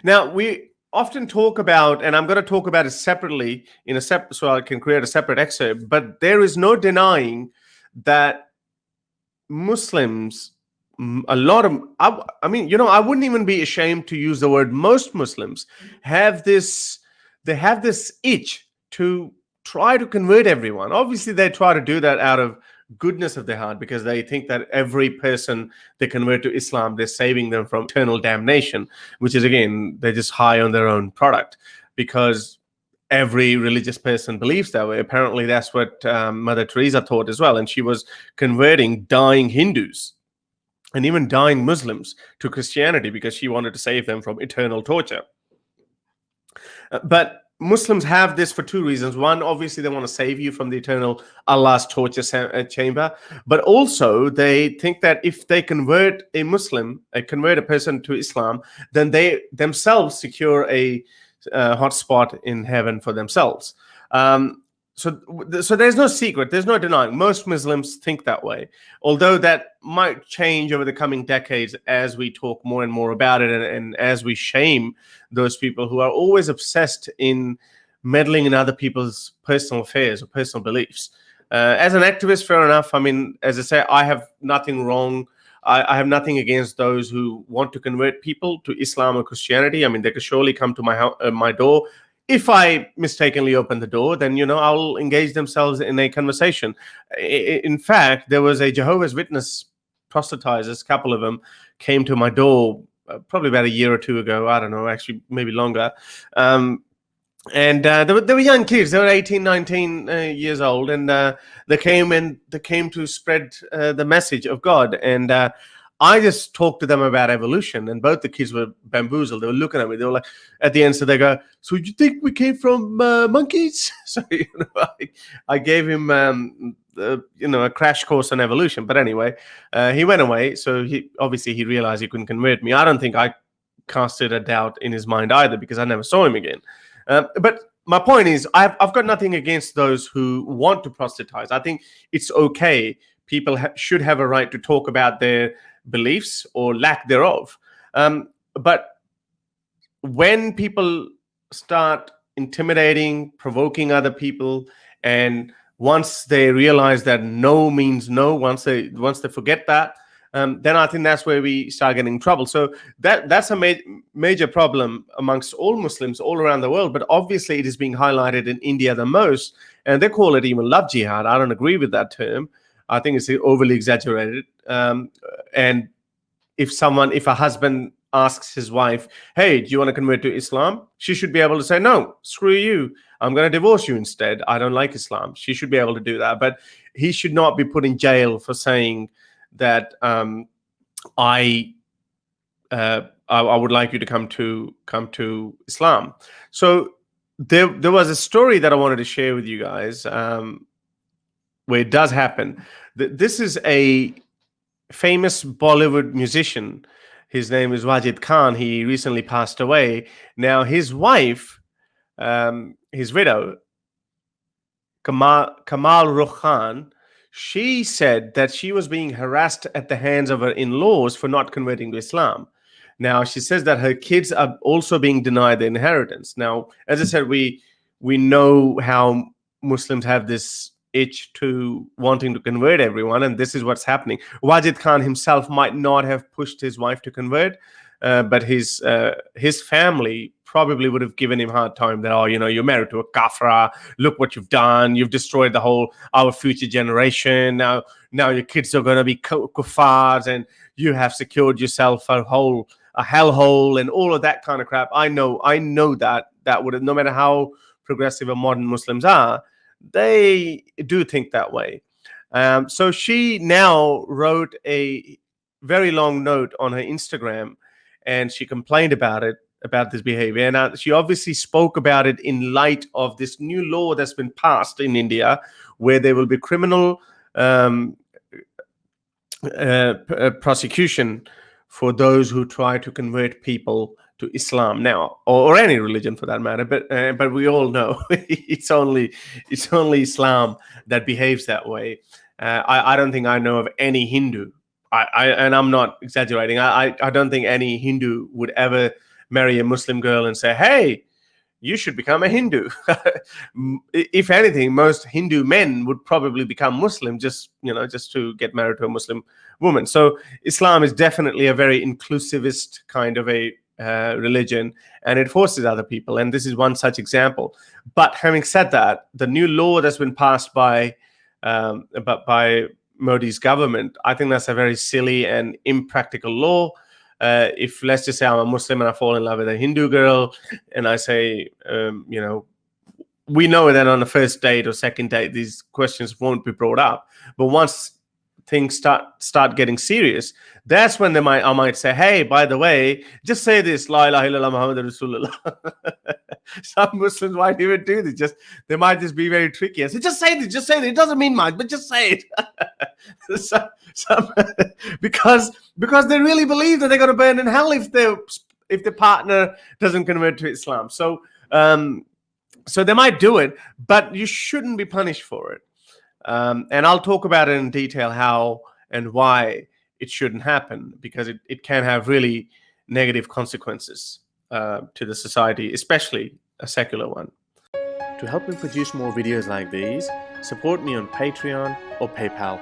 Now, we often talk about, and I'm going to talk about it separately in a separate, so I can create a separate excerpt, but there is no denying that Muslims, a lot of, I mean, I wouldn't even be ashamed to use the word most Muslims have this, they have this itch to try to convert everyone. Obviously, they try to do that out of goodness of their heart because they think that every person they convert to Islam, they're saving them from eternal damnation, which is, again, they're just high on their own product because every religious person believes that way. Apparently, that's what Mother Teresa taught as well. And she was converting dying Hindus and even dying Muslims to Christianity because she wanted to save them from eternal torture. But Muslims have this for two reasons. One, obviously, they want to save you from the eternal Allah's torture chamber. But also, they think that if they convert a Muslim, convert a person to Islam, then they themselves secure a hot spot in heaven for themselves. So there's no secret, there's no denying. Most Muslims think that way, although that might change over the coming decades as we talk more and more about it, and as we shame those people who are always obsessed in meddling in other people's personal affairs or personal beliefs. As an activist, fair enough. I mean, as I say, I have nothing wrong. I have nothing against those who want to convert people to Islam or Christianity. I mean, they could surely come to my door. If I mistakenly open the door, then, I'll engage themselves in a conversation. In fact, there was a Jehovah's Witness proselytizers, a couple of them, came to my door probably about a year or two ago. I don't know, actually, maybe longer. And they were young kids. They were 18, 19 years old. And they came to spread the message of God. And I just talked to them about evolution, and both the kids were bamboozled. They were looking at me. They were like, at the end, so they go, "So you think we came from monkeys?" So I gave him a crash course on evolution. But anyway, he went away. So he realized he couldn't convert me. I don't think I casted a doubt in his mind either, because I never saw him again. But my point is, I've got nothing against those who want to proselytize. I think it's okay. People should have a right to talk about their beliefs or lack thereof. But when people start intimidating, provoking other people, and once they realize that no means no, once they forget that, then I think that's where we start getting in trouble. So that's a major problem amongst all Muslims all around the world. But obviously, it is being highlighted in India the most, and they call it even love jihad. I don't agree with that term. I think it's overly exaggerated. And if a husband asks his wife, "Hey, do you want to convert to Islam?" she should be able to say, "No, screw you. I'm going to divorce you instead. I don't like Islam." She should be able to do that. But he should not be put in jail for saying that I would like you to come to Islam. So there was a story that I wanted to share with you guys, where it does happen. This is a famous Bollywood musician. His name is Wajid Khan. He recently passed away. Now, his wife, his widow, Kamal Rukh Khan, she said that she was being harassed at the hands of her in-laws for not converting to Islam. Now, she says that her kids are also being denied their inheritance. Now, as I said, we know how Muslims have this itch to wanting to convert everyone, and this is what's happening. Wajid Khan himself might not have pushed his wife to convert, but his family probably would have given him a hard time that, you're married to a kafra, look what you've done, you've destroyed our future generation, now your kids are going to be kuffars, and you have secured yourself a hellhole, and all of that kind of crap. I know that would have, no matter how progressive or modern Muslims are, they do think that way. So she now wrote a very long note on her Instagram, and she complained about this behavior. And she obviously spoke about it in light of this new law that's been passed in India, where there will be criminal prosecution for those who try to convert people to Islam now, or any religion for that matter. But we all know it's only Islam that behaves that way. I don't think I know of any Hindu. And I'm not exaggerating. I don't think any Hindu would ever marry a Muslim girl and say, hey, you should become a Hindu. If anything, most Hindu men would probably become Muslim just to get married to a Muslim woman. So Islam is definitely a very inclusivist kind of a religion, and it forces other people. And this is one such example. But having said that, the new law that's been passed by Modi's government, I think that's a very silly and impractical law. If, let's just say, I'm a Muslim and I fall in love with a Hindu girl, and I say, we know that on the first date or second date, these questions won't be brought up. But once things start getting serious, that's when I might say, hey, by the way, just say this, La ilaha illallah Muhammad Rasulullah. Some Muslims might even do this. They might just be very tricky and say, just say this, just say it. It doesn't mean much, but just say it. Because they really believe that they're going to burn in hell if the partner doesn't convert to Islam. So they might do it, but you shouldn't be punished for it. And I'll talk about it in detail how and why it shouldn't happen, because it can have really negative consequences to the society, especially a secular one. To help me produce more videos like these, support me on Patreon or PayPal.